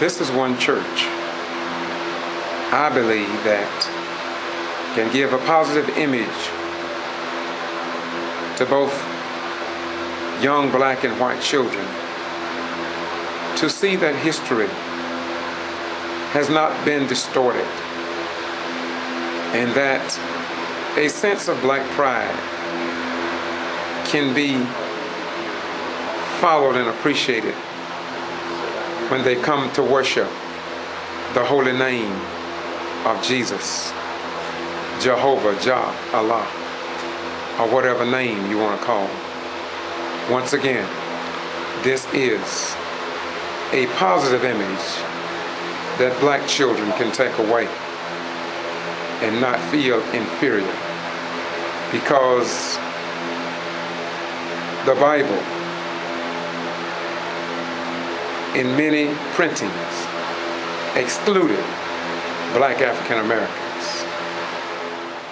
This is one church, I believe, that can give a positive image to both young black and white children to see that history has not been distorted, and that a sense of black pride can be followed and appreciated when they come to worship the holy name of Jesus, Jehovah, Jah, Allah, or whatever name you want to call. Once again, this is a positive image that black children can take away and not feel inferior, because the Bible, in many printings, excluded black African Americans.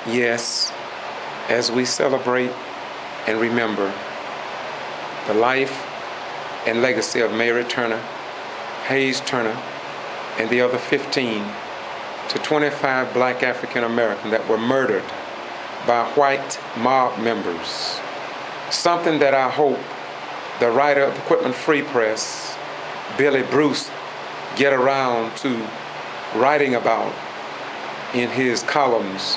Yes, as we celebrate and remember the life and legacy of Mary Turner, Hayes Turner, and the other 15 to 25 black African Americans that were murdered by white mob members, something that I hope the writer of Equipment Free Press, Billy Bruce, get around to writing about in his columns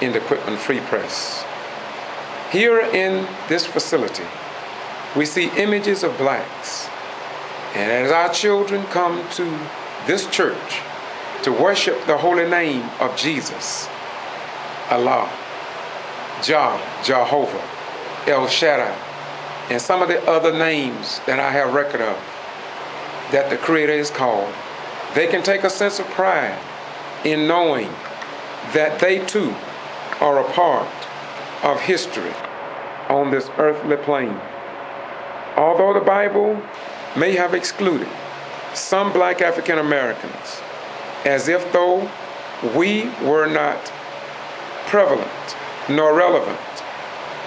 in the Equipment Free Press. Here in this facility, we see images of blacks, and as our children come to this church to worship the holy name of Jesus, Allah, Jah, Jehovah, El Shaddai, and some of the other names that I have record of that the Creator is called, they can take a sense of pride in knowing that they too are a part of history on this earthly plane. Although the Bible may have excluded some black African Americans, as if though we were not prevalent nor relevant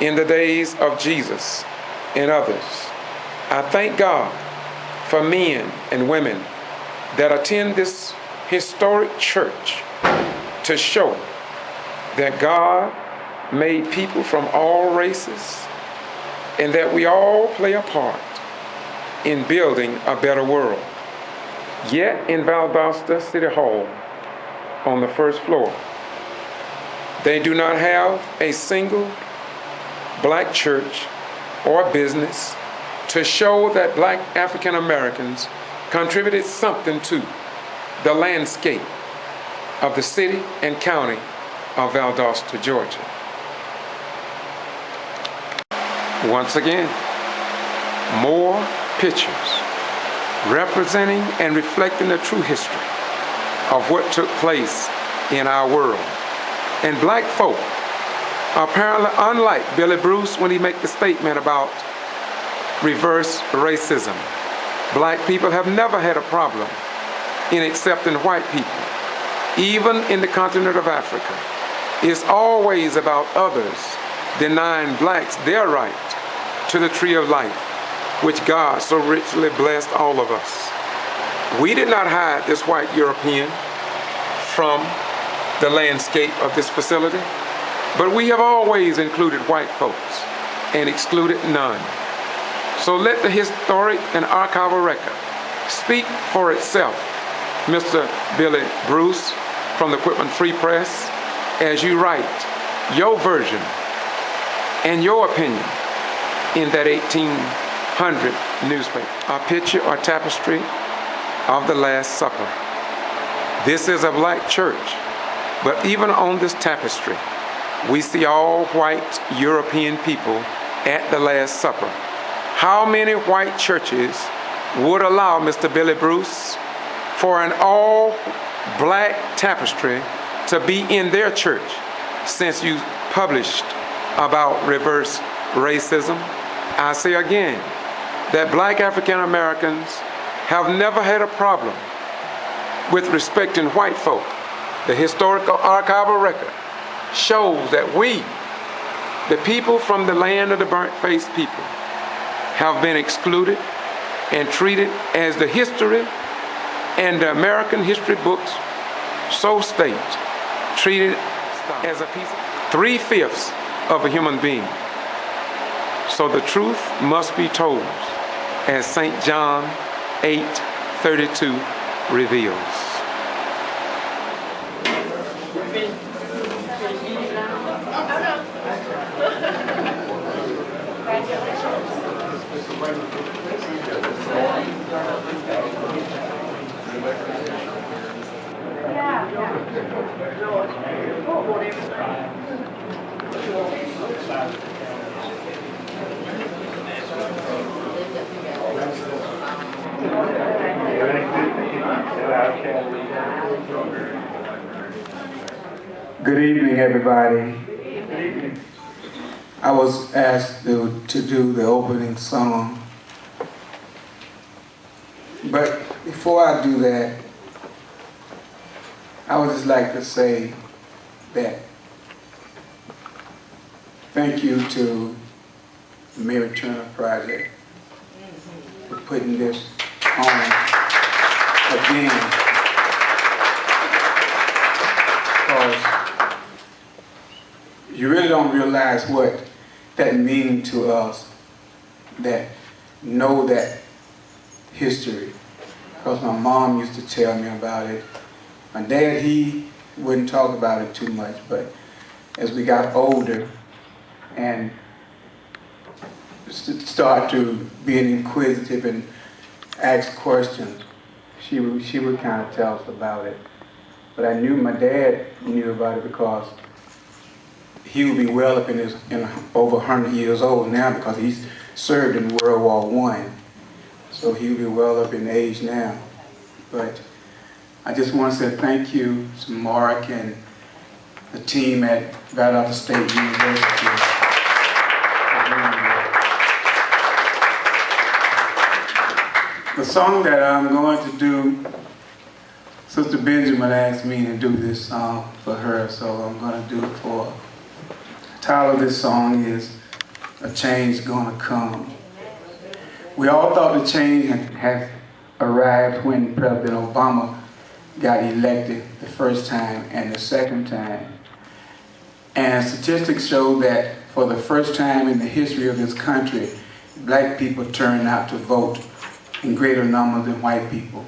in the days of Jesus and others, I thank God for men and women that attend this historic church to show that God made people from all races and that we all play a part in building a better world. Yet in Valdosta City Hall, on the first floor, they do not have a single black church or business to show that black African Americans contributed something to the landscape of the city and county of Valdosta, Georgia. Once again, more pictures representing and reflecting the true history of what took place in our world. And black folk, apparently unlike Billy Bruce when he made the statement about reverse racism, black people have never had a problem in accepting white people. Even in the continent of Africa, it's always about others denying blacks their right to the tree of life, which God so richly blessed all of us. We did not hide this white European from the landscape of this facility, but we have always included white folks and excluded none. So let the historic and archival record speak for itself, Mr. Billy Bruce from the Equipment Free Press, as you write your version and your opinion in that 1800 newspaper. A picture or tapestry of the Last Supper. This is a black church, but even on this tapestry, we see all white European people at the Last Supper. How many white churches would allow Mr. Billy Bruce for an all-black tapestry to be in their church since you published about reverse racism? I say again that black African Americans have never had a problem with respecting white folk. The historical archival record shows that we, the people from the land of the burnt-faced people, have been excluded and treated as the history And the American history books so state, treated as a piece of 3/5 of a human being. So the truth must be told, as St. John 8:32 reveals. Good evening, everybody. I was asked to do the opening song, but before I do that, I would just like to say that thank you to the Mary Turner Project for putting this on again. Because you really don't realize what that means to us that know that history. Because my mom used to tell me about it. My dad, he wouldn't talk about it too much, but as we got older and start to being inquisitive and ask questions, she would kind of tell us about it. But I knew my dad knew about it because he would be well up in over 100 years old now because he's served in World War I. So he would be well up in age now. But I just want to say thank you to Mark and the team at Valdosta State University. The song that I'm going to do, Sister Benjamin asked me to do this song for her, so I'm going to do it for her. The title of this song is A Change Gonna Come. We all thought the change had arrived when President Obama got elected the first time and the second time. And statistics show that for the first time in the history of this country, black people turned out to vote in greater numbers than white people.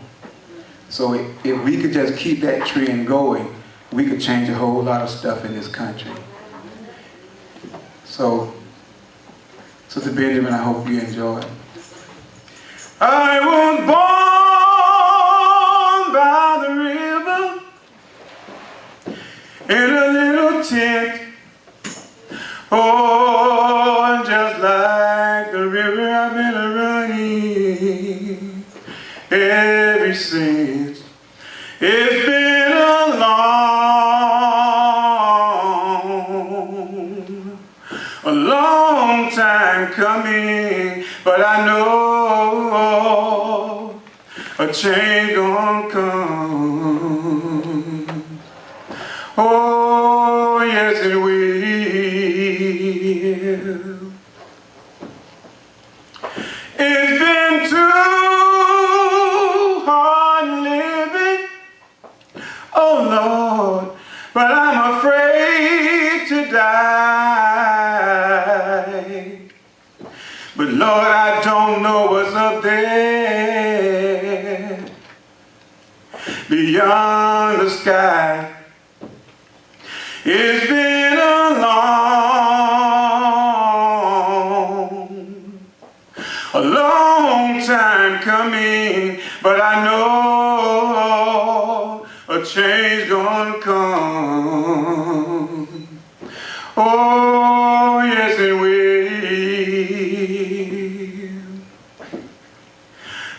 So if we could just keep that trend going, we could change a whole lot of stuff in this country. So, Sister Benjamin, I hope you enjoy it. I was born by the river in a little tent. Oh, and just like the river I've been running ever since. It's been a long time coming, but I know a change gonna come. Oh, yes it will. It's been too hard living, oh Lord, but I'm afraid to die. But Lord, I don't know what's up there beyond the sky. It's been a long time coming, but I know a change gonna come. Oh, yes it will.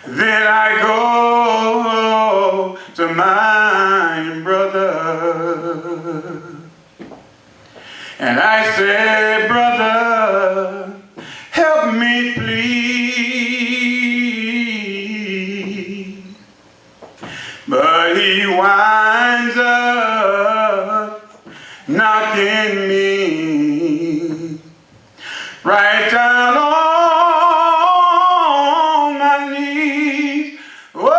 Then I go to my brother and I say, brother, help me please. But he winds up knocking me right down on my knees. Oh,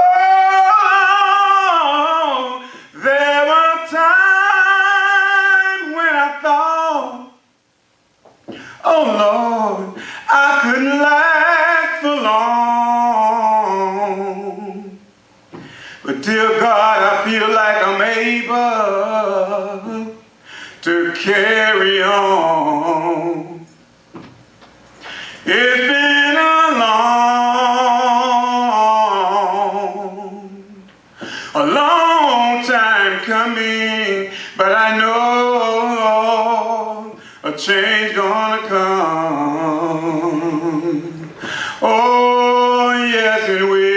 Dear God, I feel like I'm able to carry on. It's been a long time coming, but I know a change gonna come. Oh, yes, it will.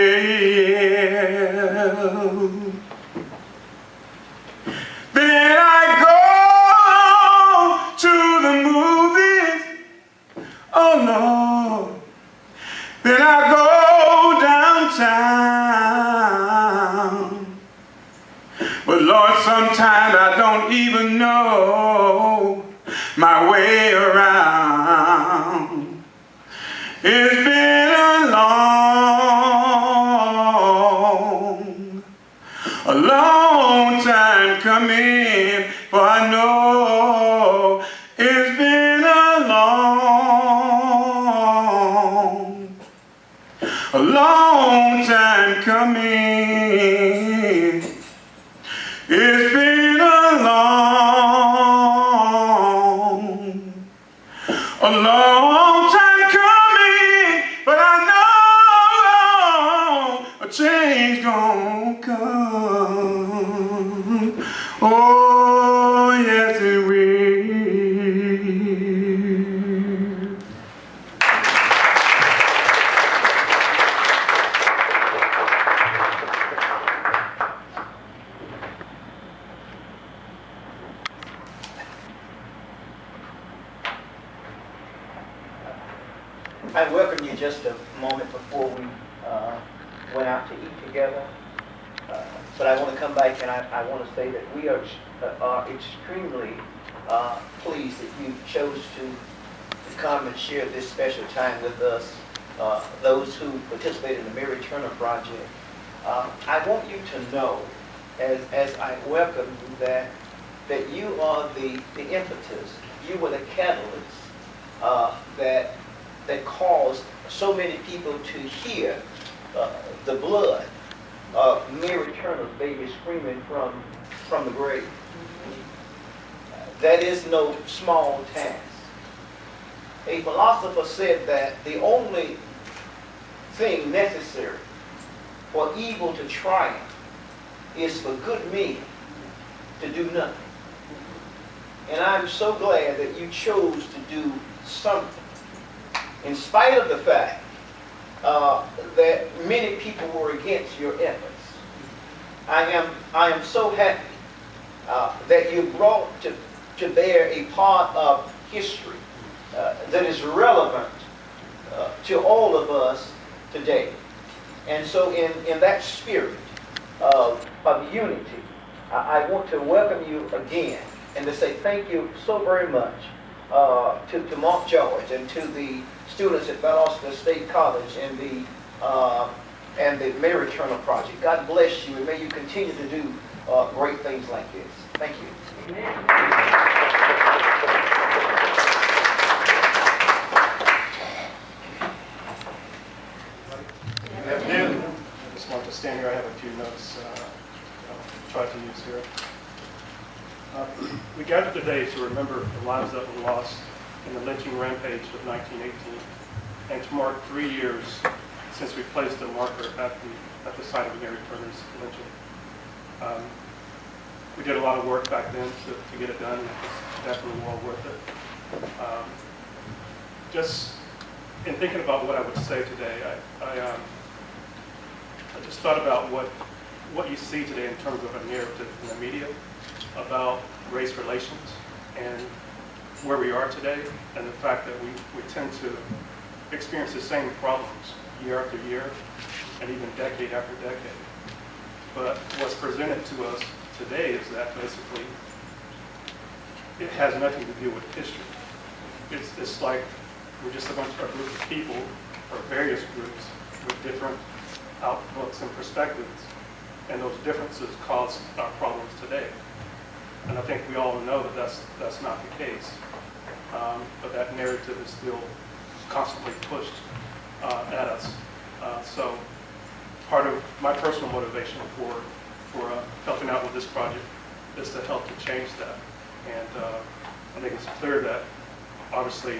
Then I go to the movies, oh Lord. Then I go downtown. But Lord, sometimes I don't even know my way around. It's been a long time coming, for I know it's been a long time coming. It's been a long time coming, but I know a change gonna come. Oh, yes it will. I welcome you just a moment before we went out to eat together. But I want to come back and I want to say that we are extremely pleased that you chose to come and share this special time with us, those who participated in the Mary Turner Project. I want you to know, as I welcome you, that you are the impetus, you were the catalyst that caused so many people to hear the blood of Mary Turner's baby screaming from the grave. That is no small task. A philosopher said that the only thing necessary for evil to triumph is for good men to do nothing. And I'm so glad that you chose to do something, in spite of the fact that many people were against your efforts. I am so happy that you brought to bear a part of history that is relevant to all of us today. And so in that spirit of unity, I want to welcome you again and to say thank you so very much to Mark George and to the students at Valdosta State College and the Mary Turner Project. God bless you, and may you continue to do great things like this. Thank you. Amen. Good afternoon. I just want to stand here. I have a few notes I'll try to use here. We gathered today to remember the lives that were lost in the lynching rampage of 1918, and to mark 3 years since we placed a marker at the site of Mary Turner's lynching. We did a lot of work back then to get it done. It's definitely well worth it. Just in thinking about what I would say today, I just thought about what you see today in terms of a narrative in the media about race relations and where we are today, and the fact that we tend to experience the same problems year after year and even decade after decade. But what's presented to us today is that basically it has nothing to do with history. It's like we're just a group of people, or various groups, with different outlooks and perspectives, and those differences cause our problems today. And I think we all know that that's not the case. But that narrative is still constantly pushed at us. So part of my personal motivation for helping out with this project is to help to change that. And I think it's clear that obviously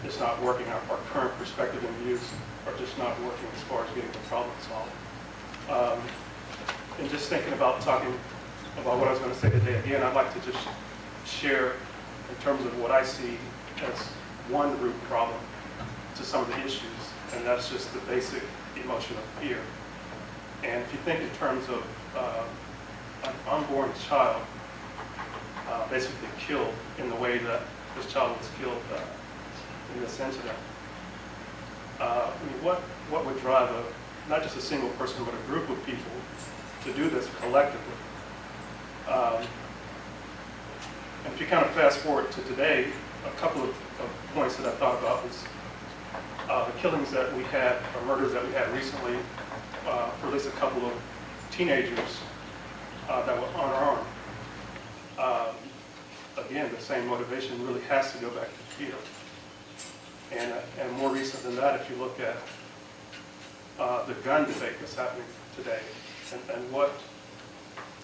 it's not working. Our current perspective and views are just not working as far as getting the problem solved. And just thinking about talking about what I was going to say today, again, I'd like to just share in terms of what I see as one root problem to some of the issues, and that's just the basic emotion of fear. And if you think in terms of an unborn child basically killed in the way that this child was killed in this incident, I mean, what would drive not just a single person, but a group of people to do this collectively? And if you kind of fast forward to today, a couple of points that I thought about was the killings that we had, or murders that we had recently, for at least a couple of teenagers that were unarmed. Again, the same motivation really has to go back to fear. And more recent than that, if you look at the gun debate that's happening today, and what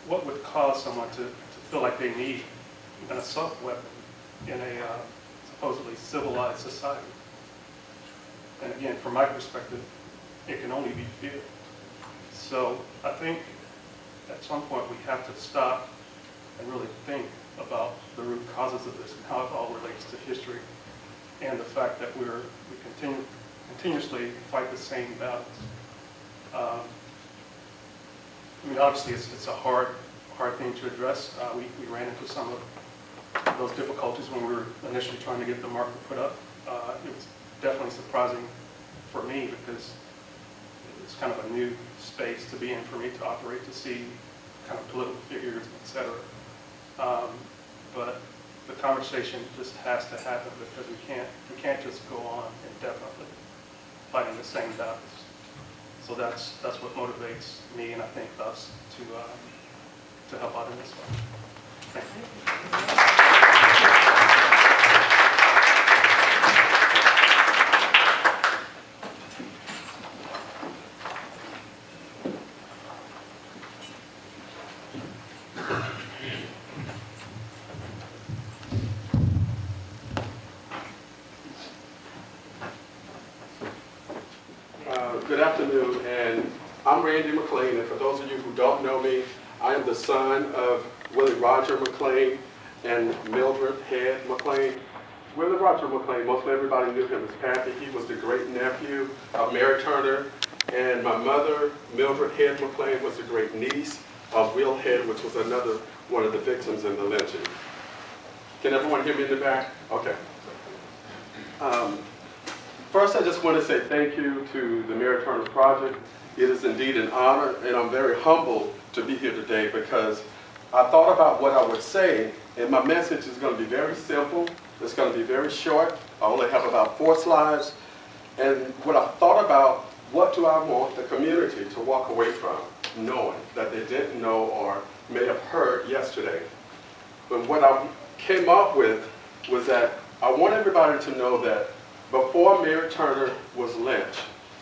would cause someone to feel like they need an assault weapon in a supposedly civilized society. And again, from my perspective, it can only be fear. So I think at some point we have to stop and really think about the root causes of this and how it all relates to history and the fact that we continuously fight the same battles. I mean, obviously it's a hard thing to address. We ran into some of those difficulties when we were initially trying to get the marker put up. It was definitely surprising for me because it's kind of a new space to be in for me to operate, to see kind of political figures, etc. But the conversation just has to happen because we can't just go on indefinitely fighting the same battles. So that's what motivates me, and I think us to help out in this way. Thank you. Good afternoon, and I'm Randy McLean, and for those of you who don't know me, I am the son of Willie Roger McLean and Mildred Head McLean. Willie Roger McLean, most everybody knew him as Pappy. He was the great-nephew of Mary Turner, and my mother, Mildred Head McLean, was the great-niece of Will Head, which was another one of the victims in the lynching. Can everyone hear me in the back? Okay. First, I just want to say thank you to the Mary Turner Project. It is indeed an honor, and I'm very humbled to be here today because I thought about what I would say, and my message is going to be very simple. It's going to be very short. I only have about 4 slides. And what I thought about, what do I want the community to walk away from, knowing that they didn't know or may have heard yesterday. But what I came up with was that I want everybody to know that before Mary Turner was lynched,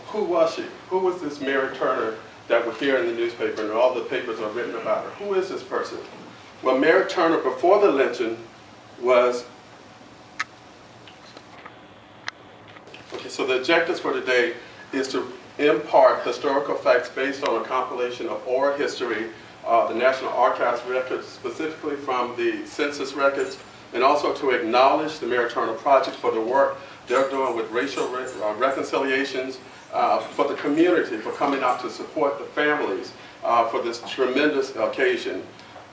who was she? Who was this Mary Turner that we hear in the newspaper and all the papers are written about her? Who is this person? Well, Mary Turner before the lynching was, okay, so the objectives for today is to impart historical facts based on a compilation of oral history, the National Archives records, specifically from the census records, and also to acknowledge the Mary Turner Project for the work they're doing with racial reconciliations, for the community, for coming out to support the families for this tremendous occasion.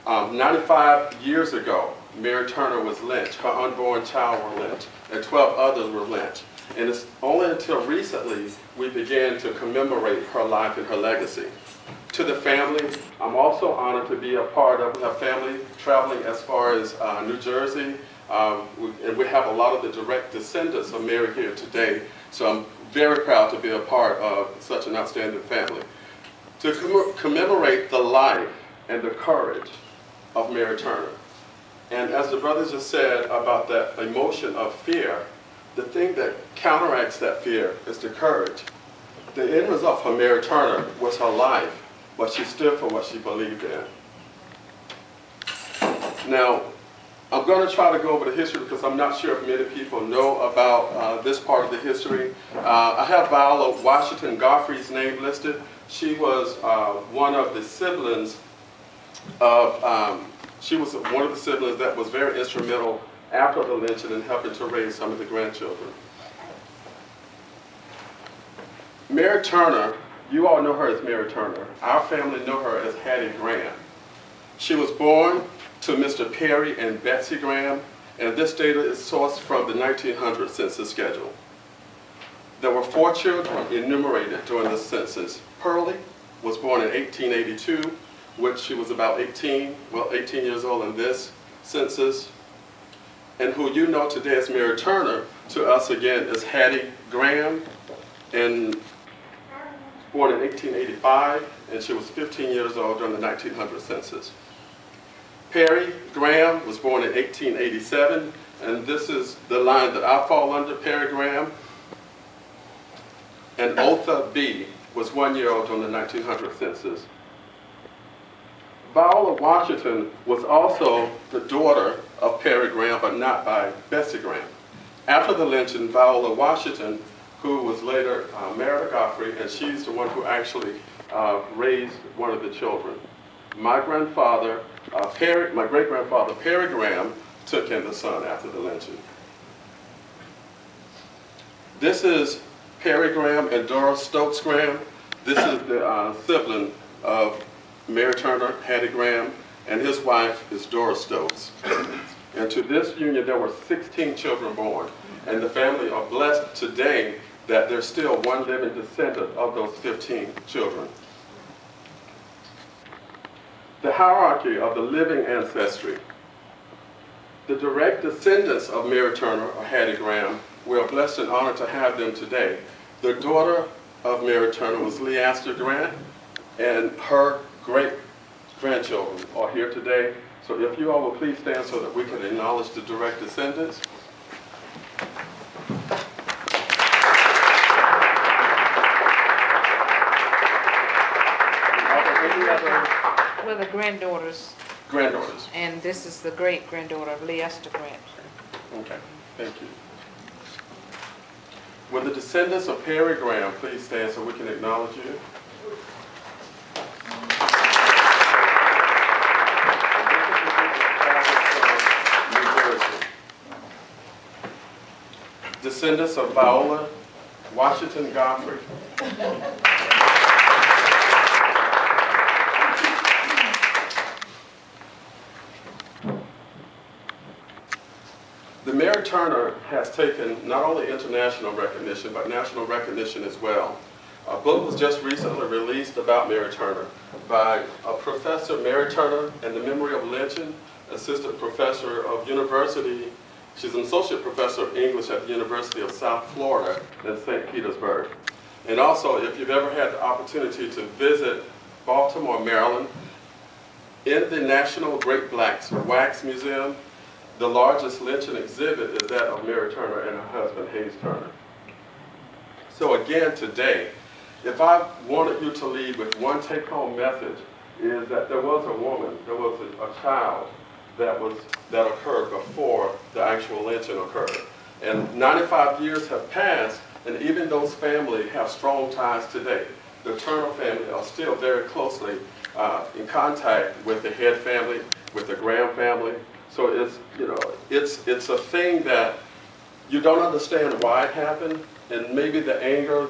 95 years ago, Mary Turner was lynched. Her unborn child were lynched, and 12 others were lynched. And it's only until recently we began to commemorate her life and her legacy. To the family, I'm also honored to be a part of her family traveling as far as New Jersey. And we have a lot of the direct descendants of Mary here today, so I'm very proud to be a part of such an outstanding family. To commemorate the life and the courage of Mary Turner. And as the brothers just said about that emotion of fear, the thing that counteracts that fear is the courage. The end result for Mary Turner was her life but she stood for what she believed in. Now, I'm going to try to go over the history because I'm not sure if many people know about this part of the history. I have Viola Washington Godfrey's name listed. She was one of the siblings of, she was one of the siblings that was very instrumental after the lynching in helping to raise some of the grandchildren. Mary Turner, you all know her as Mary Turner. Our family know her as Hattie Graham. She was born to Mr. Perry and Betsy Graham, and this data is sourced from the 1900 census schedule. There were 4 children enumerated during the census. Pearlie was born in 1882, which she was about 18 years old in this census. And who you know today as Mary Turner, to us again is Hattie Graham, and born in 1885, and she was 15 years old during the 1900 census. Perry Graham was born in 1887, and this is the line that I fall under, Perry Graham. And Otha B. was 1 year old during the 1900 census. Viola Washington was also the daughter of Perry Graham, but not by Bessie Graham. After the lynching, Viola Washington, who was later married to Godfrey, and she's the one who actually raised one of the children. My grandfather, my great-grandfather, Perry Graham, took in the son after the lynching. This is Perry Graham and Dora Stokes Graham. This is the sibling of Mary Turner, Hattie Graham, and his wife is Dora Stokes. And to this union, there were 16 children born. And the family are blessed today that there's still one living descendant of those 15 children. The hierarchy of the living ancestry. The direct descendants of Mary Turner or Hattie Graham, we are blessed and honored to have them today. The daughter of Mary Turner was Leaster Grant, and her great-grandchildren are here today. So if you all will please stand so that we can acknowledge the direct descendants. Well, the granddaughters. Granddaughters. And this is the great-granddaughter of Leaster Grant. Okay, thank you. Will the descendants of Perry Graham please stand so we can acknowledge you? Descendants of Viola Washington Godfrey. The Mary Turner has taken not only international recognition, but national recognition as well. A book was just recently released about Mary Turner by Professor Mary Turner and the Memory of Lynching, assistant professor of university. She's an associate professor of English at the University of South Florida in St. Petersburg. And also, if you've ever had the opportunity to visit Baltimore, Maryland, in the National Great Blacks Wax Museum, the largest lynching exhibit is that of Mary Turner and her husband, Hayes Turner. So again, today, if I wanted you to leave with one take-home message, is that there was a woman, there was a child that occurred before the actual lynching occurred. And 95 years have passed, and even those families have strong ties today. The Turner family are still very closely in contact with the Head family, with the Graham family. So it's, you know, it's a thing that you don't understand why it happened, and maybe the anger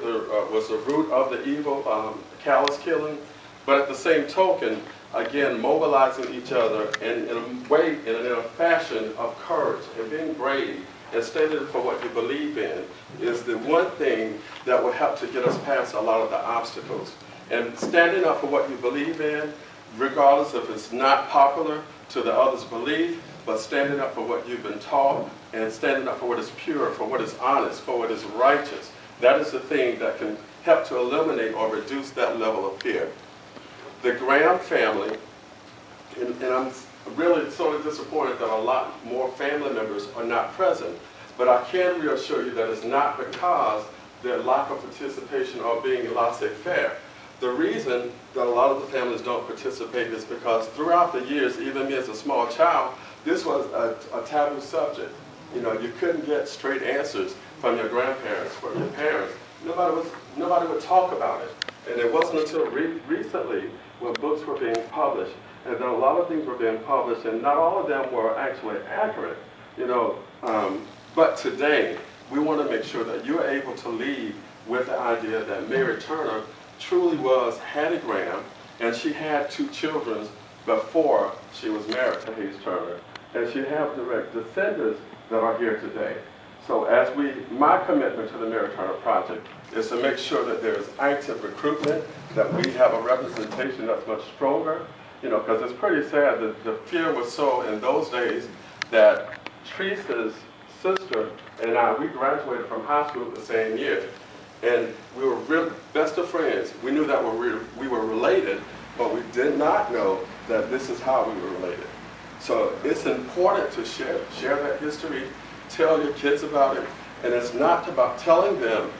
was the root of the evil, callous killing. But at the same token, again, mobilizing each other in a way, in a fashion of courage and being brave and standing for what you believe in is the one thing that will help to get us past a lot of the obstacles. And standing up for what you believe in, regardless if it's not popular to the others' belief, but standing up for what you've been taught and standing up for what is pure, for what is honest, for what is righteous, that is the thing that can help to eliminate or reduce that level of fear. The Graham family, and I'm really sort of disappointed that a lot more family members are not present, but I can reassure you that it's not because their lack of participation or being laissez-faire, The reason that a lot of the families don't participate is because throughout the years, even me as a small child, this was a taboo subject. You know, you couldn't get straight answers from your grandparents, from your parents. Nobody would talk about it. And it wasn't until recently when books were being published, and then a lot of things were being published, and not all of them were actually accurate. You know, but today, we want to make sure that you're able to lead with the idea that Mary Turner truly was Hattie Graham, and she had 2 children before she was married to Hayes Turner, and she have direct descendants that are here today. So my commitment to the Mary Turner Project is to make sure that there's active recruitment, that we have a representation that's much stronger, you know, because it's pretty sad that the fear was so in those days that Teresa's sister and I, we graduated from high school the same year. And we were real best of friends. We knew that we were related, but we did not know that this is how we were related. So it's important to share that history, tell your kids about it, and it's not about telling them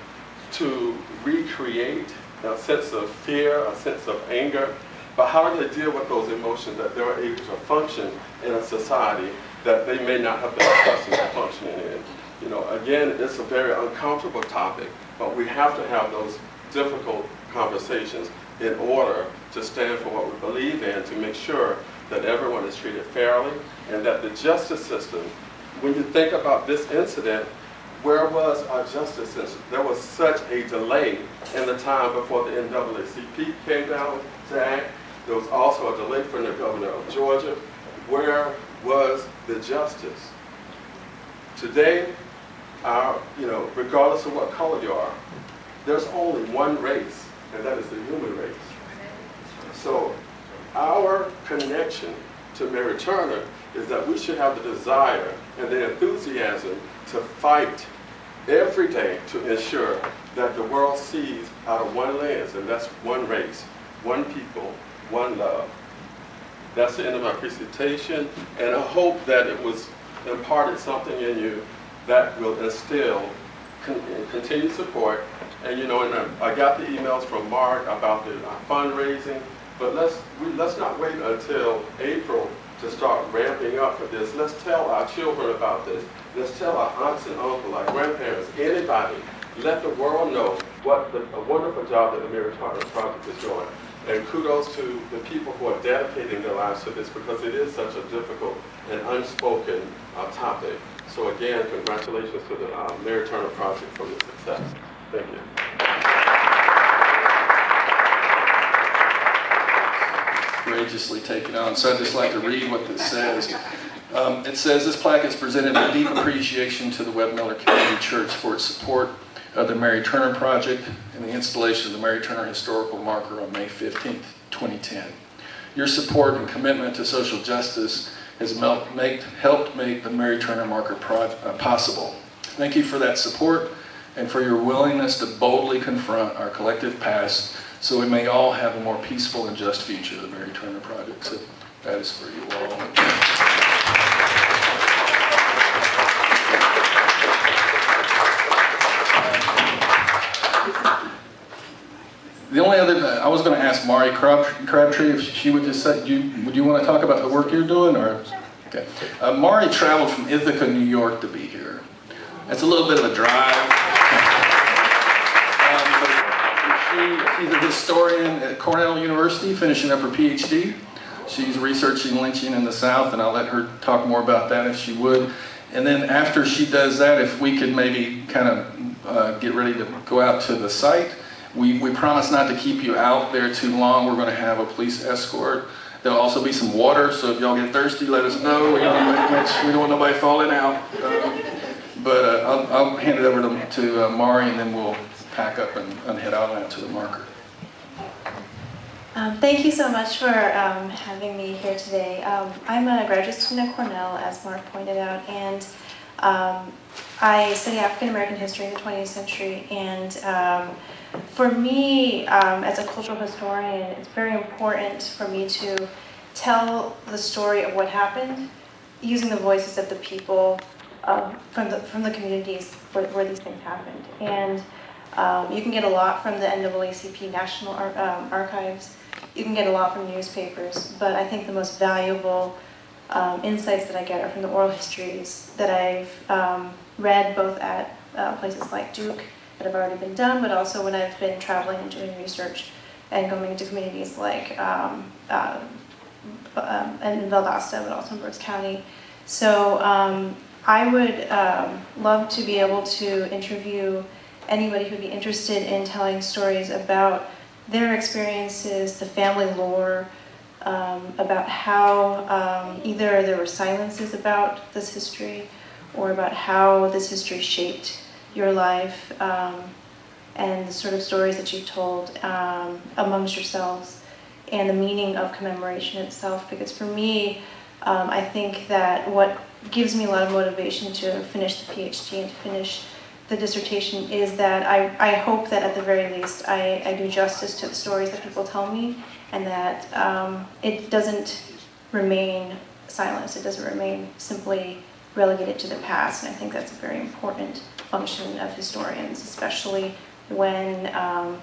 to recreate a sense of fear, a sense of anger, but how do they deal with those emotions that they're able to function in a society that they may not have been accustomed to functioning in. You know, again, it's a very uncomfortable topic, but we have to have those difficult conversations in order to stand for what we believe in, to make sure that everyone is treated fairly, and that the justice system, when you think about this incident, where was our justice system? There was such a delay in the time before the NAACP came down to act. There was also a delay from the governor of Georgia. Where was the justice? Today, regardless of what color you are, there's only one race, and that is the human race. So our connection to Mary Turner is that we should have the desire and the enthusiasm to fight every day to ensure that the world sees out of one lens, and that's one race, one people, one love. That's the end of my presentation, and I hope that it was imparted something in you that will instill continued support. And you know, I got the emails from Mark about the fundraising, but let's not wait until April to start ramping up for this. Let's tell our children about this. Let's tell our aunts and uncles, our grandparents, anybody. Let the world know what a wonderful job that the Mary Turner Project is doing. And kudos to the people who are dedicating their lives to this, because it is such a difficult and unspoken topic. So again, congratulations to the Mary Turner Project for the success. Thank you. Courageously taken on. So I'd just like to read what this says. It says, this plaque is presented in deep appreciation to the Webb Miller Community Church for its support of the Mary Turner Project and the installation of the Mary Turner Historical Marker on May 15th, 2010. Your support and commitment to social justice has helped make the Mary Turner Marker possible. Thank you for that support and for your willingness to boldly confront our collective past so we may all have a more peaceful and just future, the Mary Turner Project. So that is for you all. The only other, I was going to ask Mari Crabtree if she would just say, would you want to talk about the work you're doing? Or, okay. Mari traveled from Ithaca, New York to be here. It's a little bit of a drive. She's a historian at Cornell University, finishing up her PhD. She's researching lynching in the South, and I'll let her talk more about that if she would. And then after she does that, if we could maybe kind of get ready to go out to the site. We promise not to keep you out there too long. We're going to have a police escort. There'll also be some water, so if y'all get thirsty, let us know. We don't want nobody falling out. But I'll hand it over to Mari, and then we'll pack up and head out to the marker. Thank you so much for having me here today. I'm a graduate student at Cornell, as Mark pointed out, and I study African American history in the 20th century. And for me, as a cultural historian, it's very important for me to tell the story of what happened using the voices of the people from the communities where these things happened. And You can get a lot from the NAACP National Archives. You can get a lot from newspapers, but I think the most valuable insights that I get are from the oral histories that I've read both at places like Duke that have already been done, but also when I've been traveling and doing research and going into communities like in Valdosta, but also in Berks County. So I would love to be able to interview anybody who'd be interested in telling stories about their experiences, the family lore, about how either there were silences about this history or about how this history shaped your life and the sort of stories that you told amongst yourselves and the meaning of commemoration itself. Because for me, I think that what gives me a lot of motivation to finish the PhD and to finish the dissertation is that I hope that at the very least I do justice to the stories that people tell me, and that it doesn't remain silenced, it doesn't remain simply relegated to the past. And I think that's a very important function of historians, especially when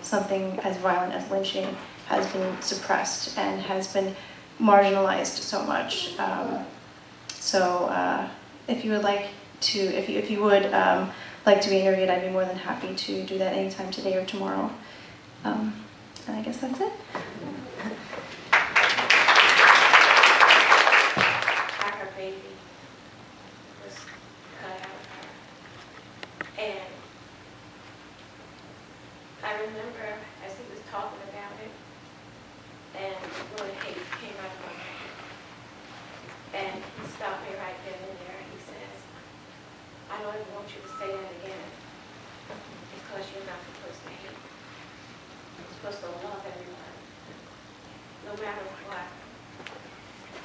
something as violent as lynching has been suppressed and has been marginalized so much. If you would like to, if you would like to be interviewed, I'd be more than happy to do that anytime today or tomorrow. And I guess that's it. Her baby was cut out of her. And I remember as he was talking about it, and the word hate came out of my mouth. And he stopped me right then and there. He says, I don't even want you to say that again, because you're not supposed to hate. You're supposed to love everyone, no matter what.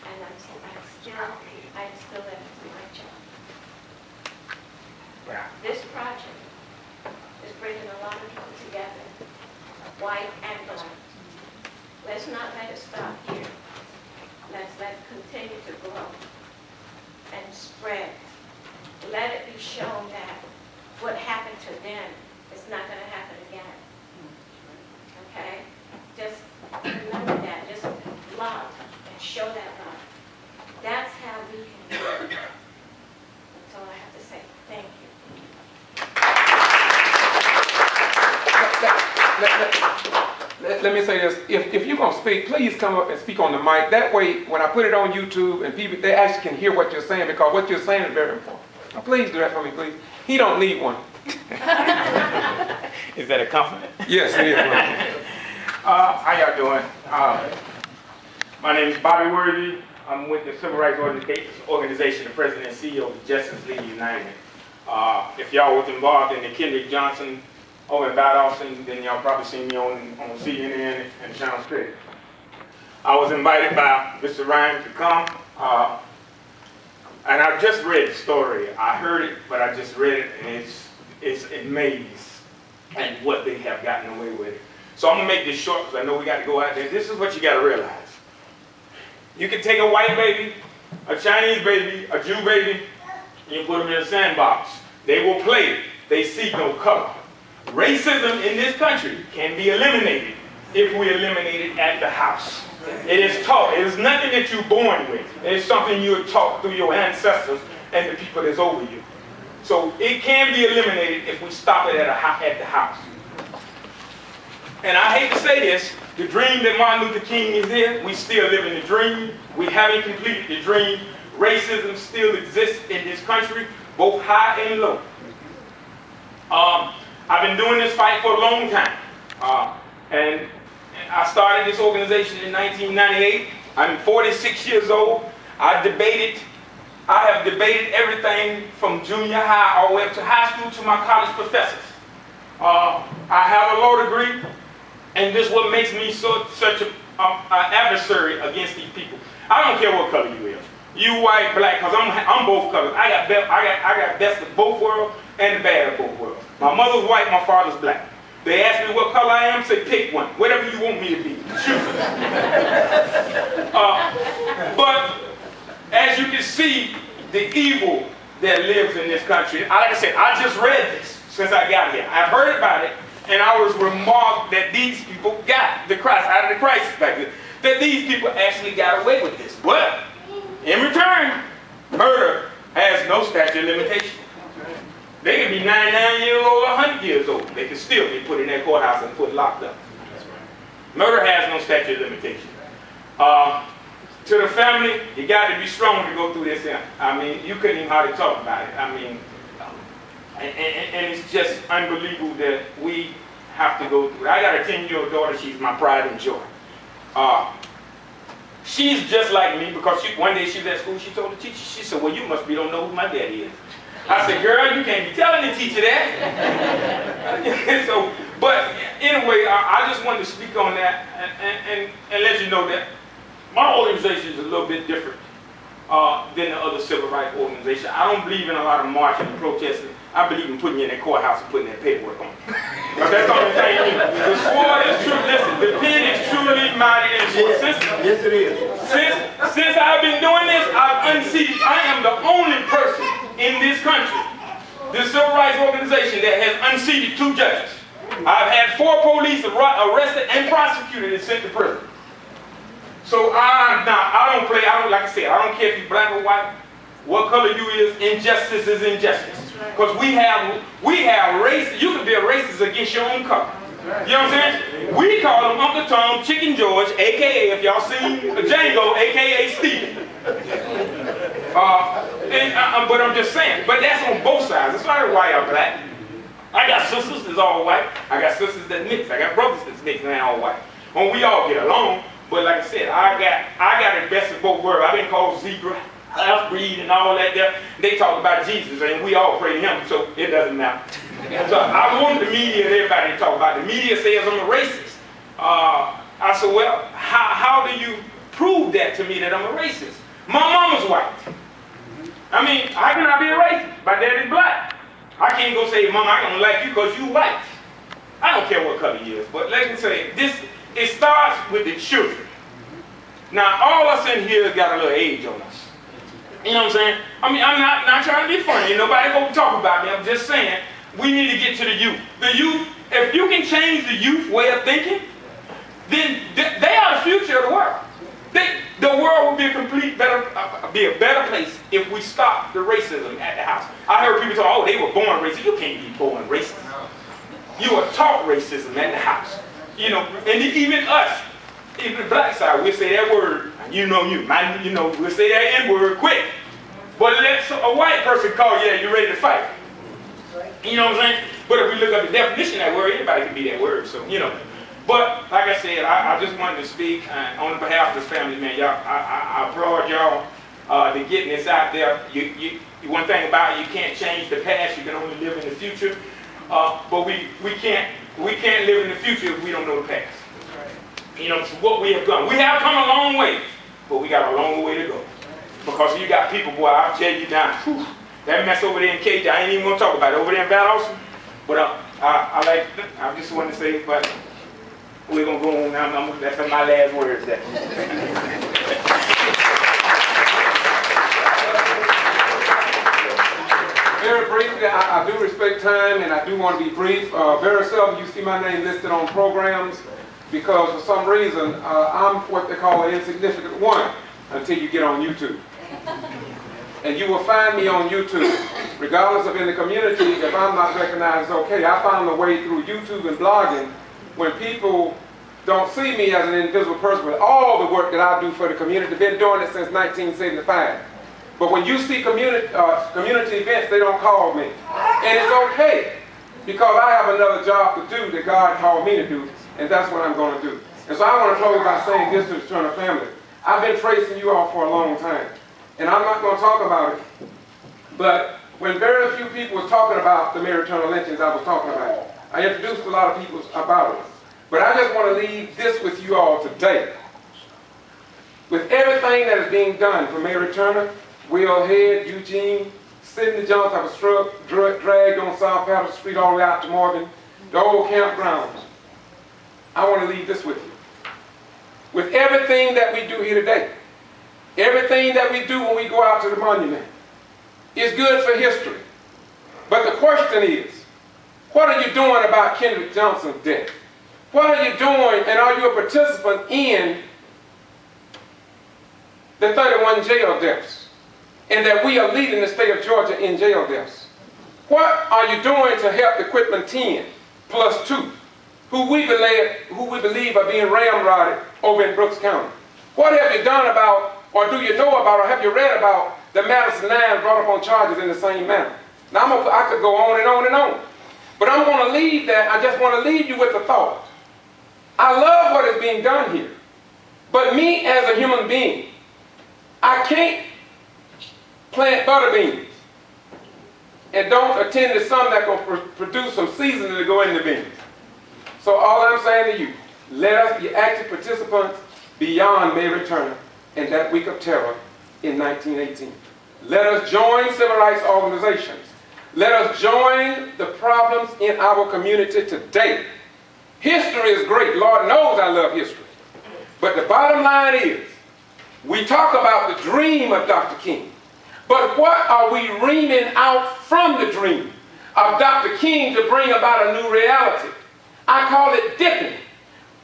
And I still let it do my job. This project is bringing a lot of people together, white and black. Let's not let it stop here. Let's let it continue to grow and spread. Let it be shown that what happened to them is not going to happen again. Okay? Just remember that. Just love and show that love. That's how we can do it. That's all I have to say. Thank you. Let me say this. If you're going to speak, please come up and speak on the mic. That way, when I put it on YouTube and people, they actually can hear what you're saying, because what you're saying is very important. Now, please do that for me, please. He don't need one. Is that a compliment? Yes, it is. How y'all doing? My name is Bobby Worthy. I'm with the Civil Rights Organization, the president and CEO of the Justice League United. If y'all was involved in the Kendrick Johnson over in Valdosta, then y'all probably seen me on CNN and Channel 3. I was invited by Mr. Ryan to come, and I just read the story. I heard it, but I just read it, and it's amazed at what they have gotten away with it. So I'm gonna make this short because I know we got to go out there. This is what you got to realize. You can take a white baby, a Chinese baby, a Jew baby, and you put them in a sandbox. They will play. They see no color. Racism in this country can be eliminated if we eliminate it at the house. It is taught. It is nothing that you're born with. It is something you're taught through your ancestors and the people that's over you. So it can be eliminated if we stop it at the house. And I hate to say this, the dream that Martin Luther King is in, we still live in the dream. We haven't completed the dream. Racism still exists in this country, both high and low. I've been doing this fight for a long time. And I started this organization in 1998. I'm 46 years old. I have debated everything from junior high all the way up to high school to my college professors. I have a law degree, and this is what makes me such an adversary against these people. I don't care what color you is. You white, black, because I'm both colors. I got best of both worlds and the bad of both worlds. My mother's white, my father's black. They ask me what color I am, say pick one. Whatever you want me to be. Choose. But as you can see, the evil that lives in this country, like I said, I just read this since I got here. I've heard about it, And I was remarked that these people got the Christ out of the crisis back then. That these people actually got away with this. But in return, murder has no statute of limitation. They can be 99 years old or 100 years old. They can still be put in that courthouse and put locked up. Murder has no statute of limitation. To the family, you got to be strong to go through this. I mean, you couldn't even hardly talk about it. I mean, and it's just unbelievable that we have to go through it. I got a 10-year-old daughter. She's my pride and joy. She's just like me because one day she was at school. She told the teacher, she said, well, you must be don't know who my daddy is. I said, girl, you can't be telling the teacher that. So, but anyway, I just wanted to speak on that and let you know that my organization is a little bit different than the other civil rights organizations. I don't believe in a lot of marching and protesting. I believe in putting you in that courthouse and putting that paperwork on. But that's the only thing. The sword is true. Listen, the pen is truly mighty and short. Yes, it is. Since I've been doing this, I've unseated. I am the only person in this country, this civil rights organization, that has unseated 2 judges. I've had 4 police arrested and prosecuted and sent to prison. So I don't play. Like I said, I don't care if you're black or white, what color you is. Injustice is injustice. Because we have race. You can be a racist against your own color. You know what I'm saying? We call him Uncle Tom, Chicken George, a.k.a. if y'all seen Django, a.k.a. Steven. But I'm just saying, but that's on both sides. It's not white or black. I got sisters that's all white. I got sisters that mix. I got brothers that's mixed and they all white. And we all get along. But like I said, I got the best of both worlds. I've been called zebra, half-breed, and all that there. They talk about Jesus, and we all pray to him, so it doesn't matter. So I want the media and everybody to talk about it. The media says I'm a racist. I said, well, how do you prove that to me that I'm a racist? My mama's white. I mean, how can I be a racist? My daddy's black. I can't go say, Mama, I don't like you because you white. I don't care what color you is, but let me say, it starts with the children. Now, all us in here got a little age on us. You know what I'm saying? I mean, I'm not trying to be funny. Ain't nobody gonna talk about me. I'm just saying, we need to get to the youth. The youth, if you can change the youth way of thinking, then they are the future of the world. The world will be be a better place if we stop the racism at the house. I heard people talk, oh, they were born racist. You can't be born racist. You were taught racism at the house. You know, and even us, even the black side, we'll say that word, we'll say that N-word quick. But let a white person call you that, you're ready to fight. You know what I'm saying? But if we look up the definition of that word, anybody can be that word, so, you know. But, like I said, I just wanted to speak on behalf of the family, man. Y'all, I applaud y'all to getting this out there. One thing about it, you can't change the past, you can only live in the future. But we can't live in the future if we don't know the past. You know, it's what we have done. We have come a long way, but we got a long way to go. Because you got people, boy, I'll tell you now, that mess over there in Cage, I ain't even going to talk about it, over there in Valdosta. But I just want to say, but we're going to go on now. That's my last words there. Very briefly, I do respect time and I do want to be brief. Very seldom you see my name listed on programs because for some reason I'm what they call an insignificant one until you get on YouTube. And you will find me on YouTube. Regardless of in the community, if I'm not recognized, okay. I found a way through YouTube and blogging when people don't see me as an invisible person with all the work that I do for the community. I've been doing it since 1975. But when you see community events, they don't call me. And it's okay, because I have another job to do that God called me to do, and that's what I'm going to do. And so I want to close by saying this to the Turner family. I've been tracing you all for a long time, and I'm not going to talk about it, but when very few people were talking about the Mary Turner lynchings, I was talking about it. I introduced a lot of people about it. But I just want to leave this with you all today. With everything that is being done for Mary Turner, Will Head, Eugene, Sidney Jones, I was dragged on South Patterson Street all the way out to Morgan, the old campgrounds. I want to leave this with you. With everything that we do here today, everything that we do when we go out to the monument is good for history. But the question is, What are you doing about Kendrick Johnson's death? What are you doing, and are you a participant in the 31 jail deaths, and that we are leading the state of Georgia in jail deaths? What are you doing to help Equipment 10 plus 2, who we believe are being ramrodded over in Brooks County? What have you done about, or do you know about, or have you read about the Madison 9 brought up on charges in the same manner? Now, I could go on and on and on, but I'm going to leave that. I just want to leave you with the thought. I love what is being done here, but me as a human being, I can't plant butter beans and don't attend to some that will produce some seasoning to go in the beans. So all I'm saying to you, let us be active participants beyond Mary Turner and that week of terror in 1918. Let us join civil rights organizations. Let us join the problems in our community today. History is great. Lord knows I love history. But the bottom line is, we talk about the dream of Dr. King. But what are we reaming out from the dream of Dr. King to bring about a new reality? I call it dipping.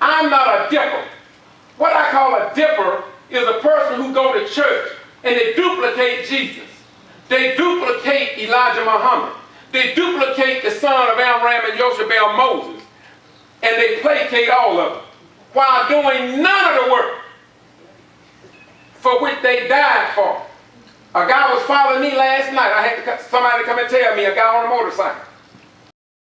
I'm not a dipper. What I call a dipper is a person who go to church and they duplicate Jesus. They duplicate Elijah Muhammad. They duplicate the son of Amram and Yoshabel Moses. And they placate all of them while doing none of the work for which they died for. A guy was following me last night. I had somebody come and tell me, a guy on a motorcycle.